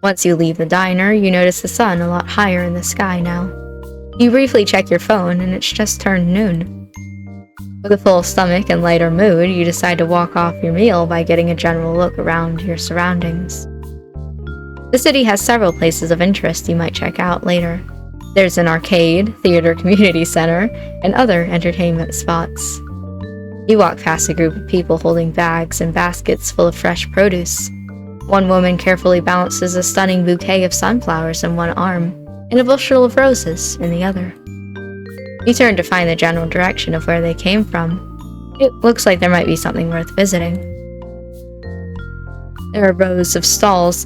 Once you leave the diner, you notice the sun a lot higher in the sky now. You briefly check your phone, and it's just turned noon. With a full stomach and lighter mood, you decide to walk off your meal by getting a general look around your surroundings. The city has several places of interest you might check out later. There's an arcade, theater community center, and other entertainment spots. You walk past a group of people holding bags and baskets full of fresh produce. One woman carefully balances a stunning bouquet of sunflowers in one arm and a bushel of roses in the other. You turn to find the general direction of where they came from. It looks like there might be something worth visiting. There are rows of stalls,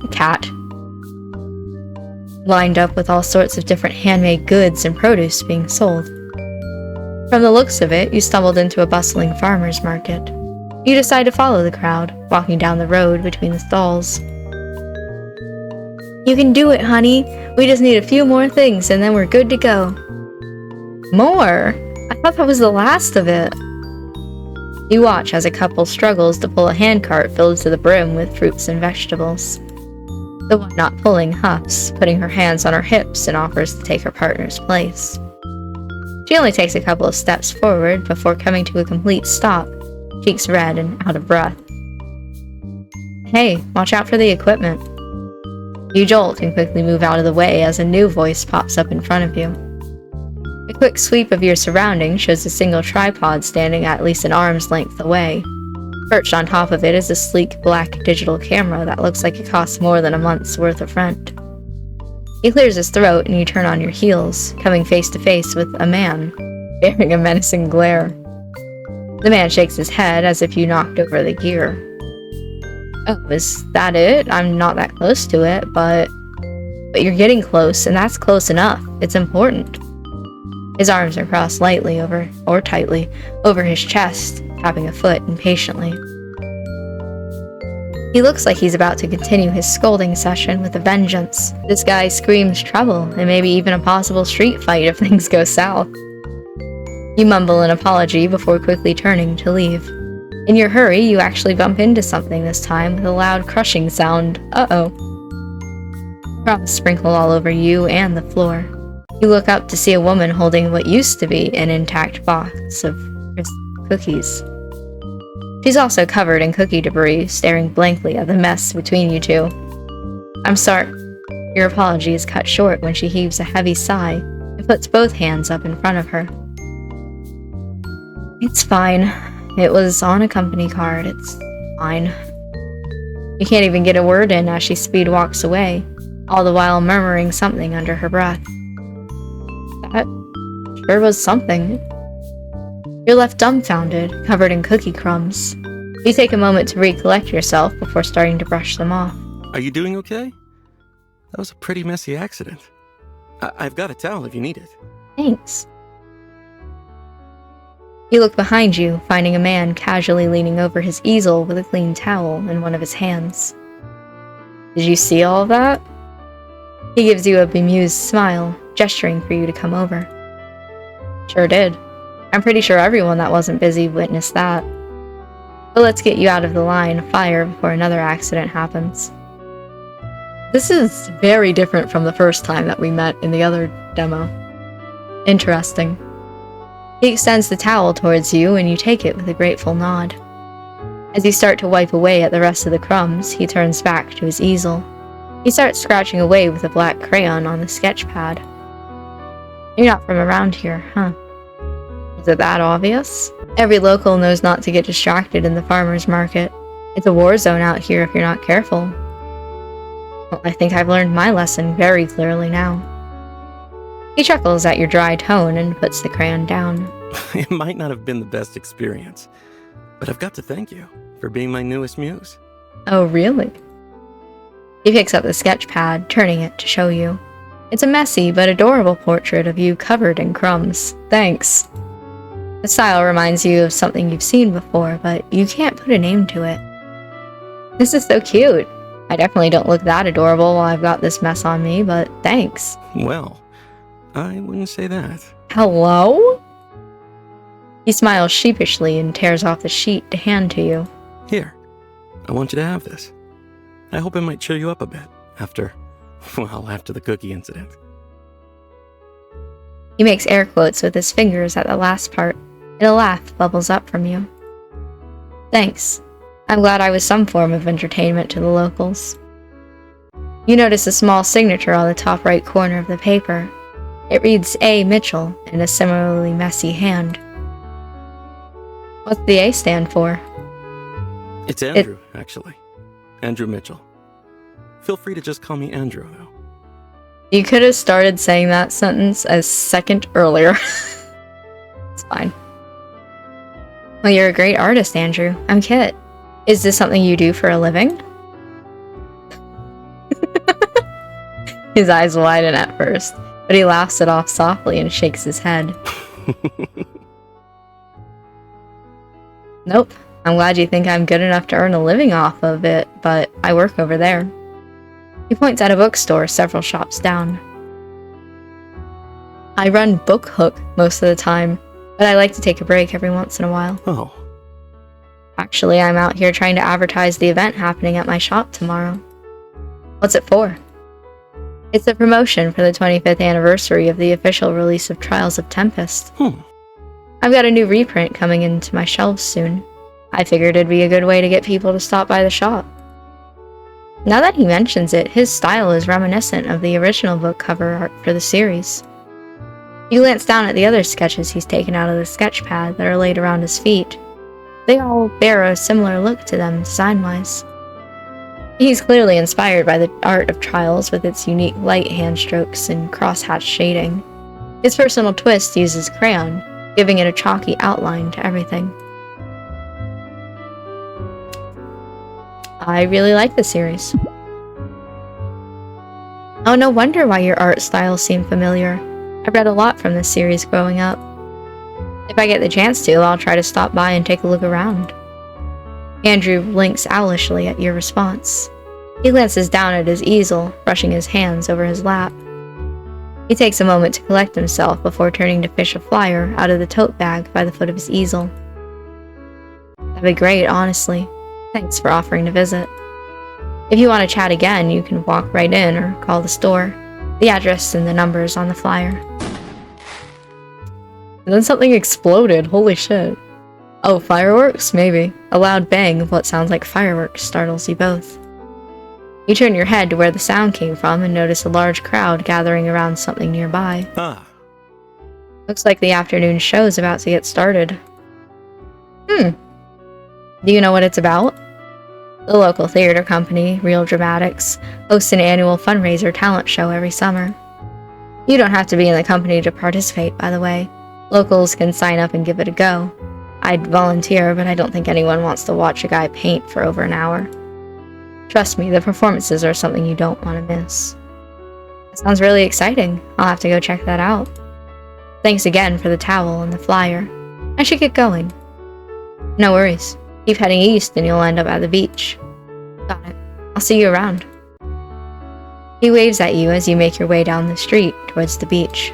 lined up with all sorts of different handmade goods and produce being sold. From the looks of it, you stumbled into a bustling farmer's market. You decide to follow the crowd, walking down the road between the stalls. You can do it, honey. We just need a few more things and then we're good to go. More? I thought that was the last of it. You watch as a couple struggles to pull a handcart filled to the brim with fruits and vegetables. The one not pulling huffs, putting her hands on her hips and offers to take her partner's place. She only takes a couple of steps forward before coming to a complete stop, cheeks red and out of breath. Hey, watch out for the equipment. You jolt and quickly move out of the way as a new voice pops up in front of you. A quick sweep of your surroundings shows a single tripod standing at least an arm's length away. Perched on top of it is a sleek black digital camera that looks like it costs more than a month's worth of rent. He clears his throat and you turn on your heels, coming face to face with a man, bearing a menacing glare. The man shakes his head as if you knocked over the gear. Oh, is that it? I'm not that close to it, but you're getting close, and that's close enough. It's important. His arms are crossed tightly over his chest, tapping a foot impatiently. He looks like he's about to continue his scolding session with a vengeance. This guy screams trouble, and maybe even a possible street fight if things go south. You mumble an apology before quickly turning to leave. In your hurry, you actually bump into something this time with a loud crushing sound. Uh-oh. Crumbs sprinkle all over you and the floor. You look up to see a woman holding what used to be an intact box of cookies. She's also covered in cookie debris, staring blankly at the mess between you two. I'm sorry. Your apology is cut short when she heaves a heavy sigh and puts both hands up in front of her. It's fine. It was on a company card. It's fine. You can't even get a word in as she speed walks away, all the while murmuring something under her breath. That sure was something. You're left dumbfounded, covered in cookie crumbs. You take a moment to recollect yourself before starting to brush them off. Are you doing okay? That was a pretty messy accident. I've got a towel if you need it. Thanks. You look behind you, finding a man casually leaning over his easel with a clean towel in one of his hands. Did you see all of that? He gives you a bemused smile, gesturing for you to come over. Sure did. I'm pretty sure everyone that wasn't busy witnessed that. But let's get you out of the line of fire before another accident happens. This is very different from the first time that we met in the other demo. Interesting. He extends the towel towards you and you take it with a grateful nod. As you start to wipe away at the rest of the crumbs, he turns back to his easel. He starts scratching away with a black crayon on the sketch pad. You're not from around here, huh? Is it that obvious? Every local knows not to get distracted in the farmer's market. It's a war zone out here if you're not careful. Well, I think I've learned my lesson very clearly now. He chuckles at your dry tone and puts the crayon down. It might not have been the best experience, but I've got to thank you for being my newest muse. Oh, really? He picks up the sketch pad, turning it to show you. It's a messy but adorable portrait of you covered in crumbs. Thanks. The style reminds you of something you've seen before, but you can't put a name to it. This is so cute. I definitely don't look that adorable while I've got this mess on me, but thanks. Well, I wouldn't say that. Hello? He smiles sheepishly and tears off the sheet to hand to you. Here, I want you to have this. I hope it might cheer you up a bit after Well, after the cookie incident. He makes air quotes with his fingers at the last part, and a laugh bubbles up from you. Thanks. I'm glad I was some form of entertainment to the locals. You notice a small signature on the top right corner of the paper. It reads A. Mitchell in a similarly messy hand. What's the A stand for? It's Andrew, actually. Andrew Mitchell. Feel free to just call me Andrew, though. You could have started saying that sentence a second earlier. It's fine. Well, you're a great artist, Andrew. I'm Kit. Is this something you do for a living? His eyes widen at first, but he laughs it off softly and shakes his head. Nope. I'm glad you think I'm good enough to earn a living off of it, but I work over there. He points at a bookstore several shops down. I run Book Hook most of the time, but I like to take a break every once in a while. Oh. Actually, I'm out here trying to advertise the event happening at my shop tomorrow. What's it for? It's a promotion for the 25th anniversary of the official release of Trials of Tempest. I've got a new reprint coming into my shelves soon. I figured it'd be a good way to get people to stop by the shop. Now that he mentions it, his style is reminiscent of the original book cover art for the series. You glance down at the other sketches he's taken out of the sketch pad that are laid around his feet. They all bear a similar look to them design-wise. He's clearly inspired by the art of Trials with its unique light hand strokes and crosshatch shading. His personal twist uses crayon, giving it a chalky outline to everything. I really like the series. Oh, no wonder why your art styles seem familiar. I read a lot from this series growing up. If I get the chance to, I'll try to stop by and take a look around. Andrew blinks owlishly at your response. He glances down at his easel, brushing his hands over his lap. He takes a moment to collect himself before turning to fish a flyer out of the tote bag by the foot of his easel. That'd be great, honestly. Thanks for offering to visit. If you want to chat again, you can walk right in or call the store. The address and the numbers on the flyer. And then something exploded, holy shit. Oh, fireworks? Maybe. A loud bang of what sounds like fireworks startles you both. You turn your head to where the sound came from and notice a large crowd gathering around something nearby. Looks like the afternoon show's about to get started. Do you know what it's about? The local theater company, Real Dramatics, hosts an annual fundraiser talent show every summer. You don't have to be in the company to participate, by the way. Locals can sign up and give it a go. I'd volunteer, but I don't think anyone wants to watch a guy paint for over an hour. Trust me, the performances are something you don't want to miss. That sounds really exciting. I'll have to go check that out. Thanks again for the towel and the flyer. I should get going. No worries. Keep heading east and you'll end up at the beach. Got it. I'll see you around. He waves at you as you make your way down the street towards the beach.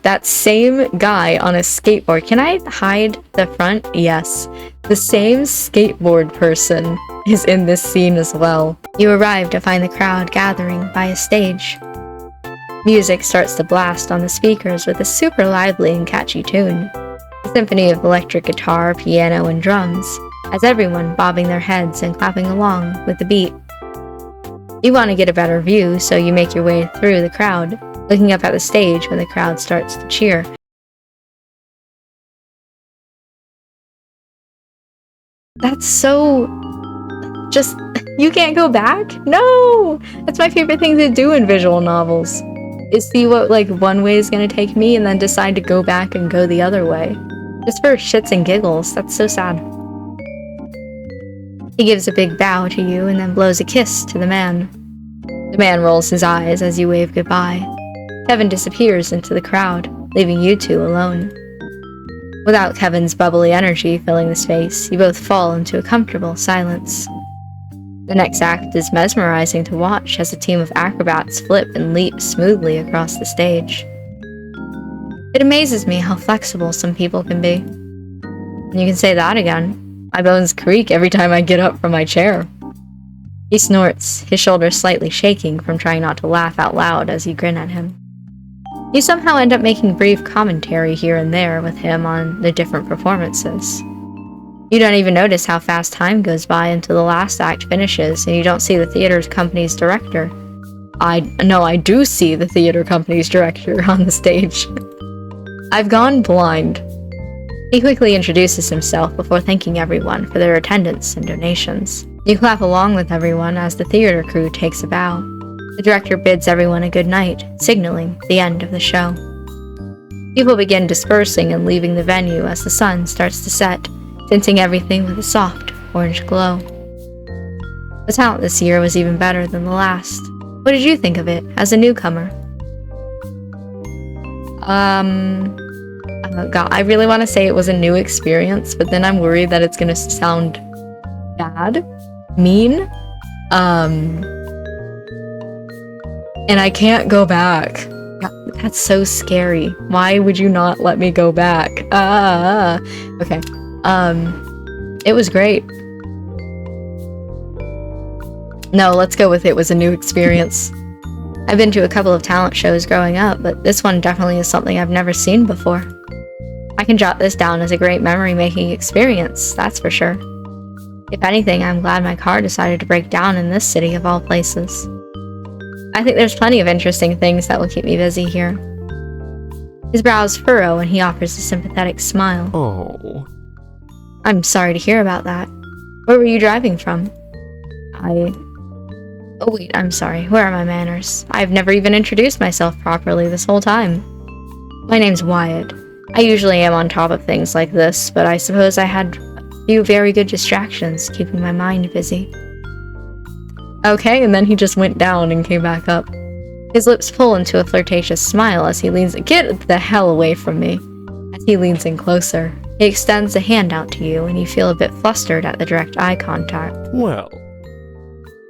That same guy on a skateboard. Can I hide the front? Yes. The same skateboard person is in this scene as well. You arrive to find the crowd gathering by a stage. Music starts to blast on the speakers with a super lively and catchy tune. A symphony of electric guitar, piano, and drums, as everyone bobbing their heads and clapping along with the beat. You want to get a better view, so you make your way through the crowd, looking up at the stage when the crowd starts to cheer. That's so... just... you can't go back? No! That's my favorite thing to do in visual novels. Is see what, one way is going to take me and then decide to go back and go the other way. Just for shits and giggles. That's so sad. He gives a big bow to you and then blows a kiss to the man. The man rolls his eyes as you wave goodbye. Kevin disappears into the crowd, leaving you two alone. Without Kevin's bubbly energy filling the space, you both fall into a comfortable silence. The next act is mesmerizing to watch as a team of acrobats flip and leap smoothly across the stage. It amazes me how flexible some people can be. And you can say that again. My bones creak every time I get up from my chair. He snorts, his shoulders slightly shaking from trying not to laugh out loud as you grin at him. You somehow end up making brief commentary here and there with him on the different performances. You don't even notice how fast time goes by until the last act finishes and you don't see the theater company's director. I do see the theater company's director on the stage. I've gone blind. He quickly introduces himself before thanking everyone for their attendance and donations. You clap along with everyone as the theater crew takes a bow. The director bids everyone a good night, signaling the end of the show. People begin dispersing and leaving the venue as the sun starts to set, tinting everything with a soft orange glow. The talent this year was even better than the last. What did you think of it as a newcomer? Oh God, I really want to say it was a new experience, but then I'm worried that it's gonna sound bad, mean, and I can't go back. That's so scary. Why would you not let me go back? Okay. It was great. No, let's go with it was a new experience. I've been to a couple of talent shows growing up, but this one definitely is something I've never seen before. I can jot this down as a great memory-making experience, that's for sure. If anything, I'm glad my car decided to break down in this city of all places. I think there's plenty of interesting things that will keep me busy here. His brows furrow and he offers a sympathetic smile. Oh. I'm sorry to hear about that. Where were you driving from? Oh wait, I'm sorry. Where are my manners? I've never even introduced myself properly this whole time. My name's Wyatt. I usually am on top of things like this, but I suppose I had a few very good distractions keeping my mind busy. Okay, and then he just went down and came back up. His lips pull into a flirtatious smile as he leans- Get the hell away from me! As he leans in closer. He extends a hand out to you, and you feel a bit flustered at the direct eye contact. Well.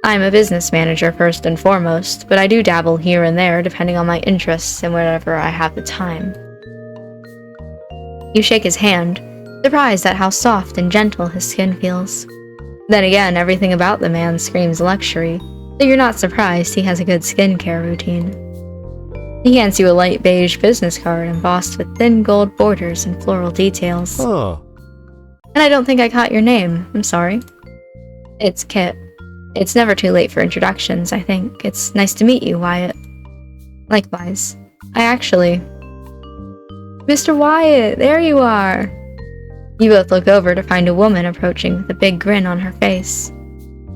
I'm a business manager first and foremost, but I do dabble here and there depending on my interests and whenever I have the time. You shake his hand, surprised at how soft and gentle his skin feels. Then again, everything about the man screams luxury, so you're not surprised he has a good skincare routine. He hands you a light beige business card embossed with thin gold borders and floral details. Oh. And I don't think I caught your name, I'm sorry. It's Kit. It's never too late for introductions, I think. It's nice to meet you, Wyatt. Likewise. Mr. Wyatt, there you are! You both look over to find a woman approaching with a big grin on her face.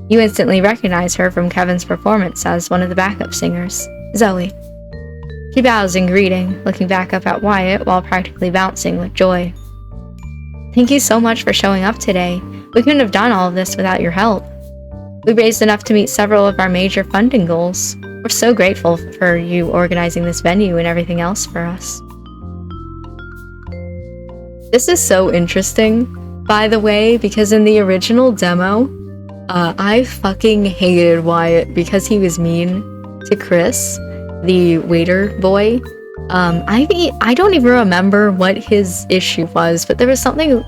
You instantly recognize her from Kevin's performance as one of the backup singers, Zoe. She bows in greeting, looking back up at Wyatt while practically bouncing with joy. Thank you so much for showing up today. We couldn't have done all of this without your help. We raised enough to meet several of our major funding goals. We're so grateful for you organizing this venue and everything else for us. This is so interesting, by the way, because in the original demo, I fucking hated Wyatt because he was mean to Chris, the waiter boy. I don't even remember what his issue was, but there was something...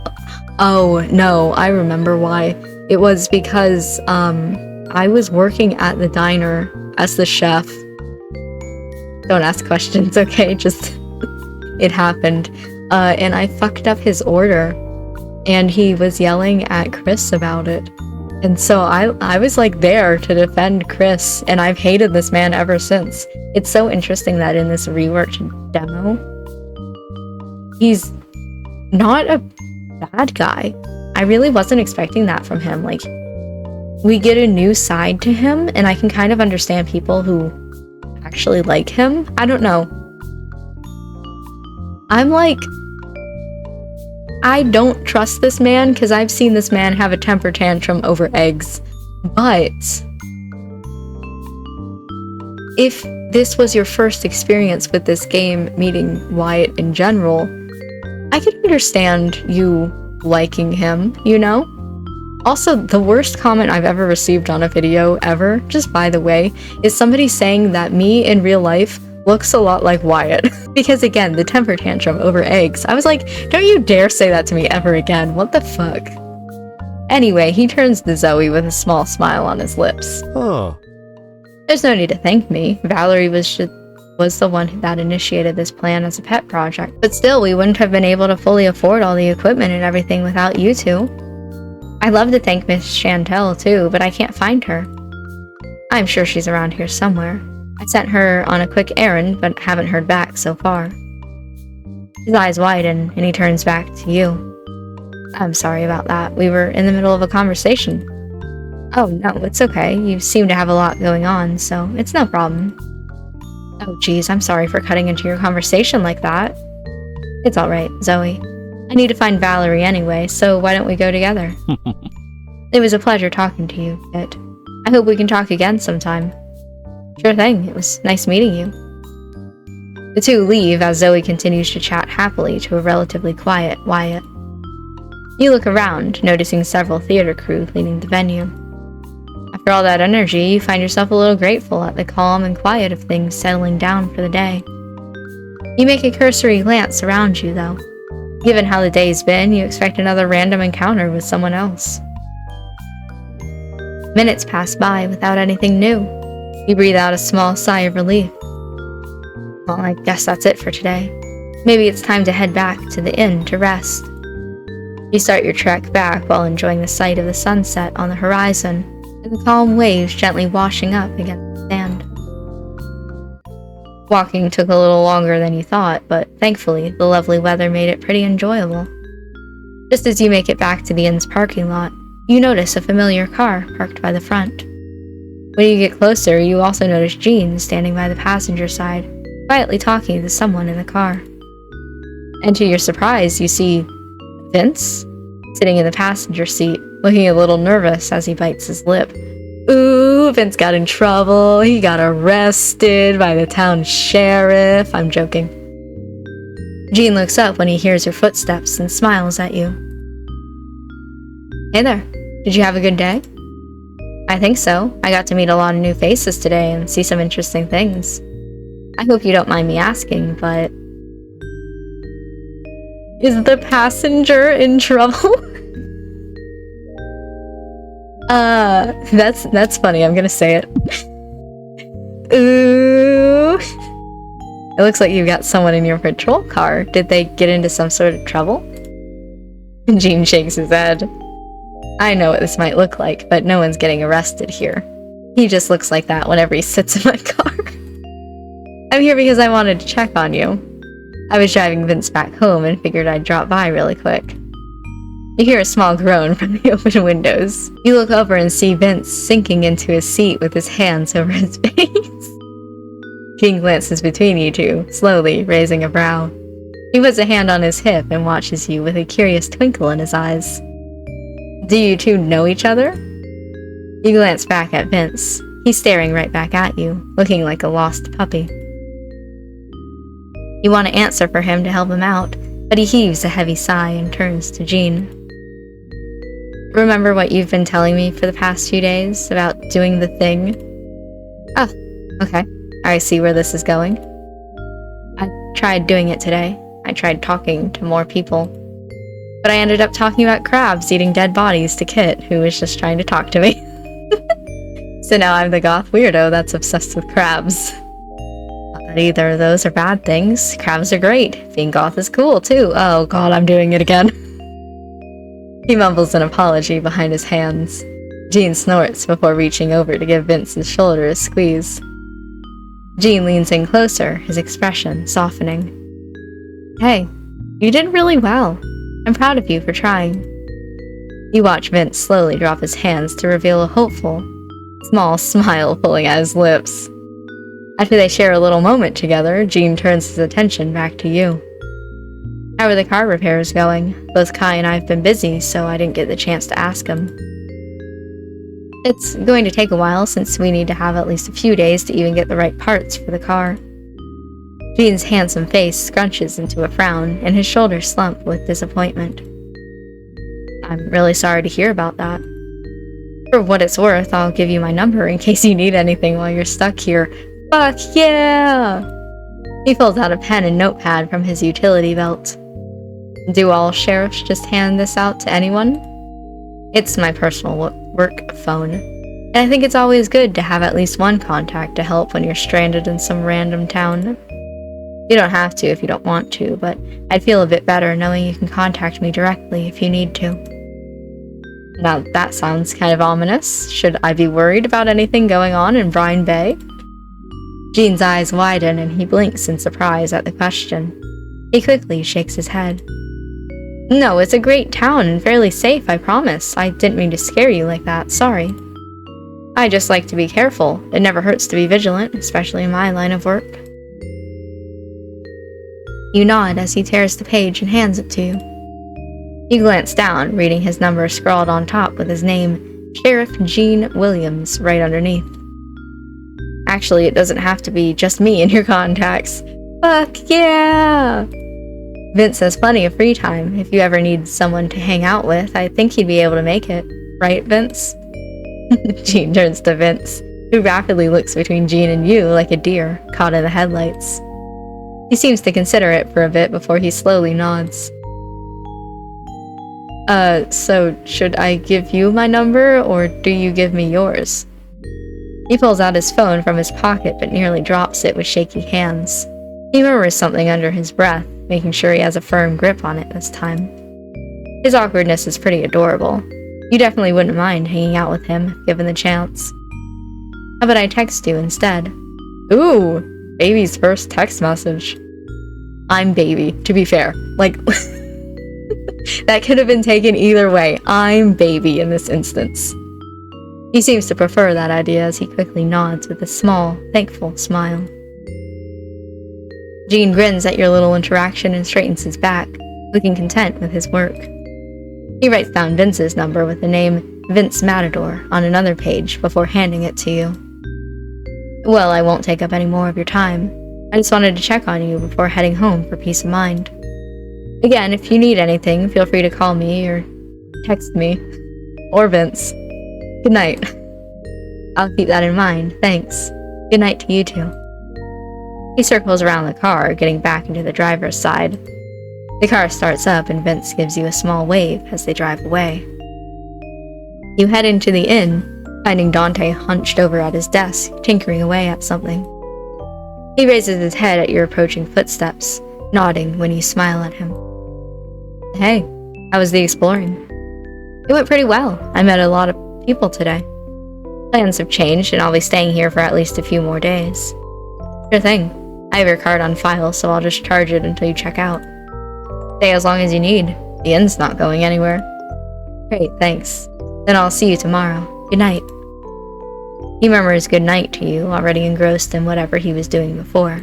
Oh, no, I remember why. It was because, I was working at the diner as the chef. Don't ask questions, okay? Just... it happened. And I fucked up his order, and he was yelling at Chris about it. And so I was like there to defend Chris, and I've hated this man ever since. It's so interesting that in this reworked demo, he's not a bad guy. I really wasn't expecting that from him. Like, we get a new side to him, and I can kind of understand people who actually like him. I don't know. I'm like, I don't trust this man because I've seen this man have a temper tantrum over eggs. But if this was your first experience with this game, meeting Wyatt in general, I could understand you liking him, you know? Also, the worst comment I've ever received on a video ever, just by the way, is somebody saying that me in real life looks a lot like Wyatt. Because again, the temper tantrum over eggs. I was like, don't you dare say that to me ever again. What the fuck? Anyway, he turns to Zoe with a small smile on his lips. Oh. There's no need to thank me. Valerie was the one that initiated this plan as a pet project. But still, we wouldn't have been able to fully afford all the equipment and everything without you two. I'd love to thank Miss Chantel too, but I can't find her. I'm sure she's around here somewhere. I sent her on a quick errand, but haven't heard back so far. His eyes widen, and he turns back to you. I'm sorry about that. We were in the middle of a conversation. Oh, no, it's okay. You seem to have a lot going on, so it's no problem. Oh, geez, I'm sorry for cutting into your conversation like that. It's alright, Zoe. I need to find Valerie anyway, so why don't we go together? It was a pleasure talking to you, Kit. I hope we can talk again sometime. Sure thing, it was nice meeting you. The two leave as Zoe continues to chat happily to a relatively quiet Wyatt. You look around, noticing several theater crew cleaning the venue. After all that energy, you find yourself a little grateful at the calm and quiet of things settling down for the day. You make a cursory glance around you, though. Given how the day's been, you expect another random encounter with someone else. Minutes pass by without anything new. You breathe out a small sigh of relief. Well, I guess that's it for today. Maybe it's time to head back to the inn to rest. You start your trek back while enjoying the sight of the sunset on the horizon and the calm waves gently washing up against the sand. Walking took a little longer than you thought, but thankfully the lovely weather made it pretty enjoyable. Just as you make it back to the inn's parking lot, you notice a familiar car parked by the front. When you get closer, you also notice Jean standing by the passenger side, quietly talking to someone in the car. And to your surprise, you see Vince sitting in the passenger seat, looking a little nervous as he bites his lip. Ooh, Vince got in trouble. He got arrested by the town sheriff. I'm joking. Jean looks up when he hears your footsteps and smiles at you. Hey there. Did you have a good day? I think so. I got to meet a lot of new faces today and see some interesting things. I hope you don't mind me asking, but is the passenger in trouble? That's funny. I'm gonna say it. Ooh. It looks like you've got someone in your patrol car. Did they get into some sort of trouble? Jean shakes his head. I know what this might look like, but no one's getting arrested here. He just looks like that whenever he sits in my car. I'm here because I wanted to check on you. I was driving Vince back home and figured I'd drop by really quick. You hear a small groan from the open windows. You look over and see Vince sinking into his seat with his hands over his face. Jean glances between you two, slowly raising a brow. He puts a hand on his hip and watches you with a curious twinkle in his eyes. Do you two know each other? You glance back at Vince. He's staring right back at you, looking like a lost puppy. You want to answer for him to help him out, but he heaves a heavy sigh and turns to Jean. Remember what you've been telling me for the past few days about doing the thing? Oh, okay. I see where this is going. I tried doing it today. I tried talking to more people. But I ended up talking about crabs eating dead bodies to Kit, who was just trying to talk to me. So now I'm the goth weirdo that's obsessed with crabs. Not that either of those are bad things. Crabs are great. Being goth is cool, too. Oh god, I'm doing it again. He mumbles an apology behind his hands. Jean snorts before reaching over to give Vince's shoulder a squeeze. Jean leans in closer, his expression softening. Hey, you did really well. I'm proud of you for trying. You watch Vince slowly drop his hands to reveal a hopeful, small smile pulling at his lips. After they share a little moment together, Jean turns his attention back to you. How are the car repairs going? Both Kai and I have been busy, so I didn't get the chance to ask him. It's going to take a while since we need to have at least a few days to even get the right parts for the car. Jean's handsome face scrunches into a frown, and his shoulders slump with disappointment. I'm really sorry to hear about that. For what it's worth, I'll give you my number in case you need anything while you're stuck here. Fuck yeah! He pulls out a pen and notepad from his utility belt. Do all sheriffs just hand this out to anyone? It's my personal work phone. And I think it's always good to have at least one contact to help when you're stranded in some random town. You don't have to if you don't want to, but I'd feel a bit better knowing you can contact me directly if you need to. Now that sounds kind of ominous. Should I be worried about anything going on in Brine Bay? Gene's eyes widen and he blinks in surprise at the question. He quickly shakes his head. No, it's a great town and fairly safe, I promise. I didn't mean to scare you like that, sorry. I just like to be careful. It never hurts to be vigilant, especially in my line of work. You nod as he tears the page and hands it to you. You glance down, reading his number scrawled on top with his name, Sheriff Gene Williams, right underneath. Actually, it doesn't have to be just me in your contacts. Fuck yeah! Vince has plenty of free time. If you ever need someone to hang out with, I think he'd be able to make it. Right, Vince? Gene turns to Vince, who rapidly looks between Gene and you like a deer caught in the headlights. He seems to consider it for a bit before he slowly nods. So should I give you my number, or do you give me yours? He pulls out his phone from his pocket but nearly drops it with shaky hands. He murmurs something under his breath, making sure he has a firm grip on it this time. His awkwardness is pretty adorable. You definitely wouldn't mind hanging out with him if given the chance. How about I text you instead? Ooh, baby's first text message. I'm baby, to be fair. Like, that could have been taken either way. I'm baby in this instance. He seems to prefer that idea as he quickly nods with a small, thankful smile. Gene grins at your little interaction and straightens his back, looking content with his work. He writes down Vince's number with the name Vince Matador on another page before handing it to you. Well, I won't take up any more of your time. I just wanted to check on you before heading home for peace of mind. Again, if you need anything, feel free to call me or text me. Or Vince. Good night. I'll keep that in mind, thanks. Good night to you too. He circles around the car, getting back into the driver's side. The car starts up and Vince gives you a small wave as they drive away. You head into the inn, finding Dante hunched over at his desk, tinkering away at something. He raises his head at your approaching footsteps, nodding when you smile at him. Hey, how was the exploring? It went pretty well. I met a lot of people today. Plans have changed and I'll be staying here for at least a few more days. Sure thing. I have your card on file, so I'll just charge it until you check out. Stay as long as you need. The inn's not going anywhere. Great, thanks. Then I'll see you tomorrow. Good night. He murmurs good night to you, already engrossed in whatever he was doing before.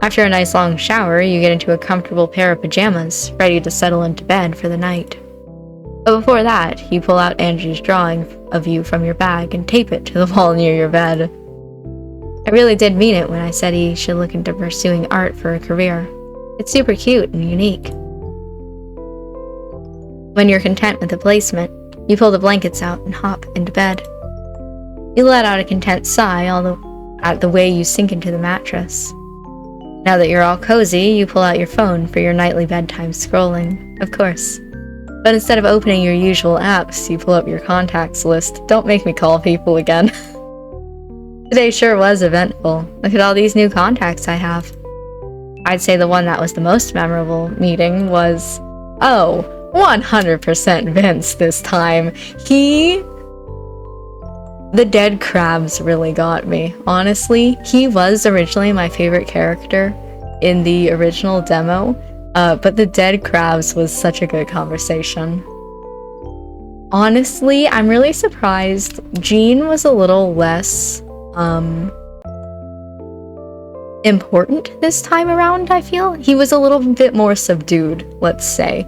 After a nice long shower, you get into a comfortable pair of pajamas, ready to settle into bed for the night. But before that, you pull out Andrew's drawing of you from your bag and tape it to the wall near your bed. I really did mean it when I said he should look into pursuing art for a career. It's super cute and unique. When you're content with the placement, you pull the blankets out and hop into bed. You let out a content sigh at the way you sink into the mattress. Now that you're all cozy, you pull out your phone for your nightly bedtime scrolling, of course. But instead of opening your usual apps, you pull up your contacts list. Don't make me call people again. Today sure was eventful. Look at all these new contacts I have. I'd say the one that was the most memorable meeting was, 100% Vince this time. The dead crabs really got me. Honestly, he was originally my favorite character in the original demo, but the dead crabs was such a good conversation. Honestly, I'm really surprised Gene was a little less important this time around, I feel. He was a little bit more subdued, let's say.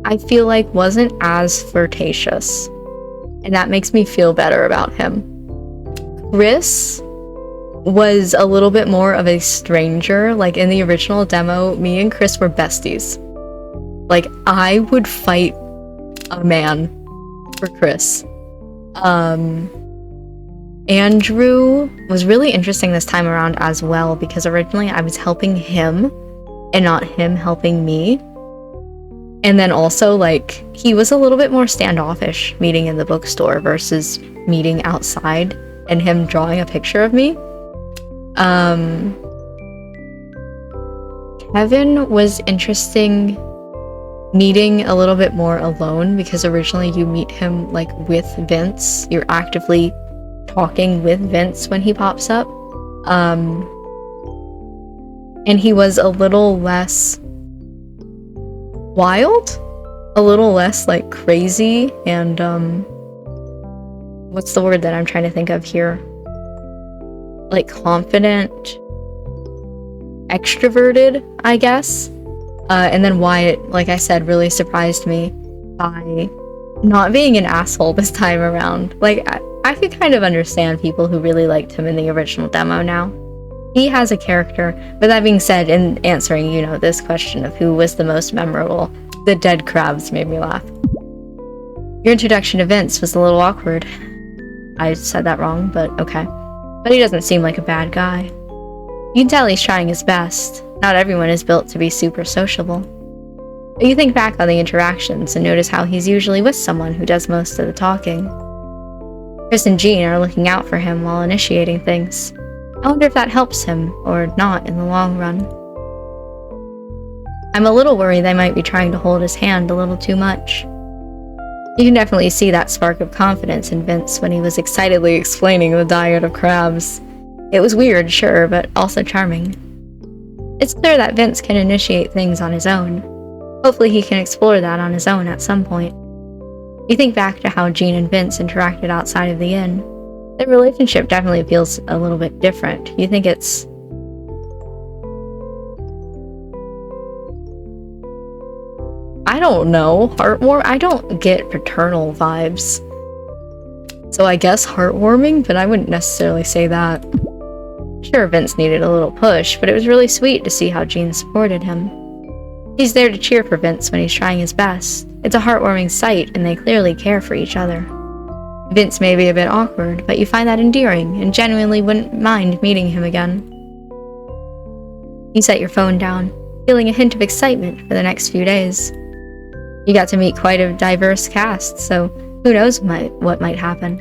I feel like wasn't as flirtatious, and that makes me feel better about him. Chris was a little bit more of a stranger. Like in the original demo, me and Chris were besties. Like, I would fight a man for Chris. Andrew was really interesting this time around as well, because originally I was helping him and not him helping me. And then also, like, he was a little bit more standoffish meeting in the bookstore versus meeting outside and him drawing a picture of me. Kevin was interesting meeting a little bit more alone because originally you meet him like with Vince. You're actively talking with Vince when he pops up. And he was a little less wild, a little less like crazy and what's the word that I'm trying to think of here? Like confident, extroverted, I guess. And then Wyatt, like I said, really surprised me by not being an asshole this time around. Like, I could kind of understand people who really liked him in the original demo now. He has a character. But that being said, in answering, this question of who was the most memorable, the dead crabs made me laugh. Your introduction to Vince was a little awkward. I said that wrong, but okay. But he doesn't seem like a bad guy. You can tell he's trying his best. Not everyone is built to be super sociable. But you think back on the interactions and notice how he's usually with someone who does most of the talking. Chris and Jean are looking out for him while initiating things. I wonder if that helps him, or not in the long run. I'm a little worried they might be trying to hold his hand a little too much. You can definitely see that spark of confidence in Vince when he was excitedly explaining the diet of crabs. It was weird, sure, but also charming. It's clear that Vince can initiate things on his own. Hopefully he can explore that on his own at some point. You think back to how Jean and Vince interacted outside of the inn. Their relationship definitely feels a little bit different. You think it's... I don't know, heartwarming? I don't get paternal vibes. So I guess heartwarming, but I wouldn't necessarily say that. Sure, Vince needed a little push, but it was really sweet to see how Jean supported him. He's there to cheer for Vince when he's trying his best. It's a heartwarming sight, and they clearly care for each other. Vince may be a bit awkward, but you find that endearing, and genuinely wouldn't mind meeting him again. You set your phone down, feeling a hint of excitement for the next few days. You got to meet quite a diverse cast, so who knows what might happen.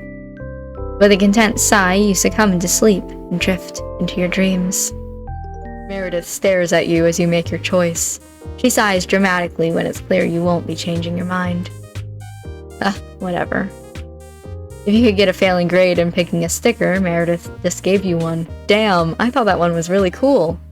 With a content sigh, you succumb to sleep and drift into your dreams. Meredith stares at you as you make your choice. She sighs dramatically when it's clear you won't be changing your mind. Whatever. If you could get a failing grade in picking a sticker, Meredith just gave you one. Damn, I thought that one was really cool.